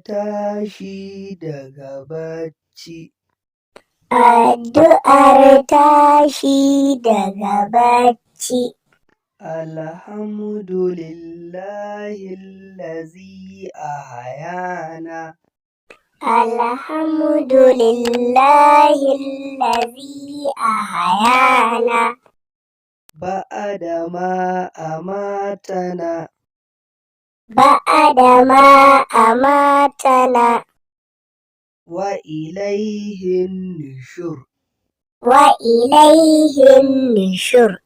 tashi daga bacci. Addu'ar tashi daga bacci. Alhamdulillahillazi ahayana. Alhamdulillahillazi ahayana. Ba'ada ma amatana. Ba'ada ma amatana. Wa ilaihin nushur. Wa ilaihin nushur.